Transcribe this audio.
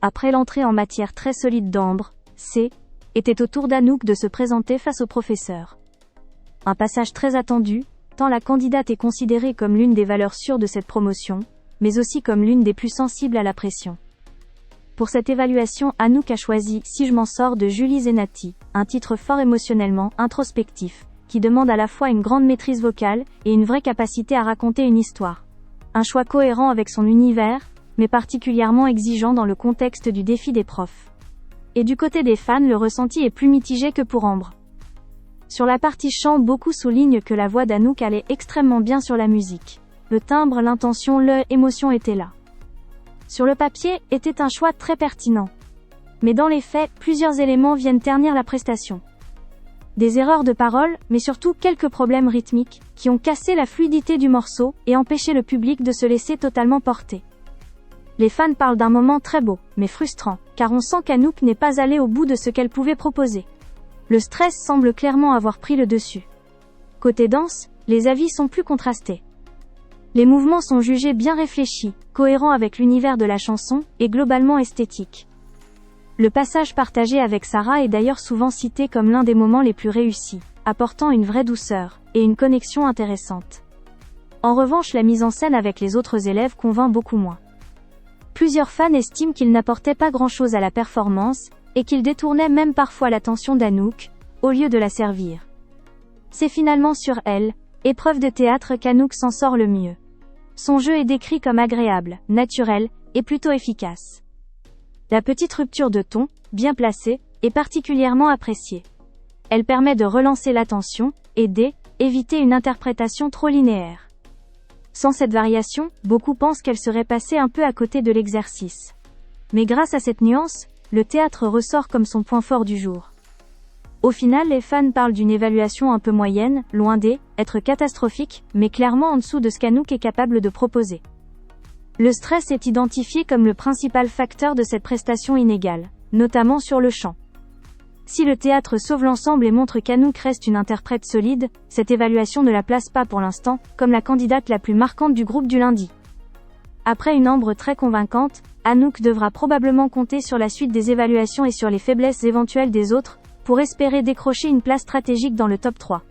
Après l'entrée en matière très solide d'Ambre, C, était au tour d'Anouk de se présenter face au professeur. Un passage très attendu, tant la candidate est considérée comme l'une des valeurs sûres de cette promotion, mais aussi comme l'une des plus sensibles à la pression. Pour cette évaluation, Anouk a choisi « Si je m'en sors » de Julie Zenati, un titre fort émotionnellement introspectif, qui demande à la fois une grande maîtrise vocale et une vraie capacité à raconter une histoire. Un choix cohérent avec son univers, mais particulièrement exigeant dans le contexte du défi des profs. Et du côté des fans, le ressenti est plus mitigé que pour Ambre. Sur la partie chant, beaucoup soulignent que la voix d'Anouk allait extrêmement bien sur la musique. Le timbre, l'intention, l'émotion étaient là. Sur le papier, était un choix très pertinent. Mais dans les faits, plusieurs éléments viennent ternir la prestation. Des erreurs de parole, mais surtout quelques problèmes rythmiques, qui ont cassé la fluidité du morceau, et empêché le public de se laisser totalement porter. Les fans parlent d'un moment très beau, mais frustrant, car on sent qu'Anouk n'est pas allée au bout de ce qu'elle pouvait proposer. Le stress semble clairement avoir pris le dessus. Côté danse, les avis sont plus contrastés. Les mouvements sont jugés bien réfléchis, cohérents avec l'univers de la chanson, et globalement esthétiques. Le passage partagé avec Sarah est d'ailleurs souvent cité comme l'un des moments les plus réussis, apportant une vraie douceur, et une connexion intéressante. En revanche, la mise en scène avec les autres élèves convainc beaucoup moins. Plusieurs fans estiment qu'il n'apportait pas grand-chose à la performance, et qu'il détournait même parfois l'attention d'Anouk, au lieu de la servir. C'est finalement sur elle, épreuve de théâtre, qu'Anouk s'en sort le mieux. Son jeu est décrit comme agréable, naturel, et plutôt efficace. La petite rupture de ton, bien placée, est particulièrement appréciée. Elle permet de relancer l'attention, et d'éviter une interprétation trop linéaire. Sans cette variation, beaucoup pensent qu'elle serait passée un peu à côté de l'exercice. Mais grâce à cette nuance, le théâtre ressort comme son point fort du jour. Au final, les fans parlent d'une évaluation un peu moyenne, loin d'être catastrophique, mais clairement en dessous de ce qu'Anouk est capable de proposer. Le stress est identifié comme le principal facteur de cette prestation inégale, notamment sur le chant. Si le théâtre sauve l'ensemble et montre qu'Anouk reste une interprète solide, cette évaluation ne la place pas pour l'instant, comme la candidate la plus marquante du groupe du lundi. Après une Ambre très convaincante, Anouk devra probablement compter sur la suite des évaluations et sur les faiblesses éventuelles des autres, pour espérer décrocher une place stratégique dans le top 3.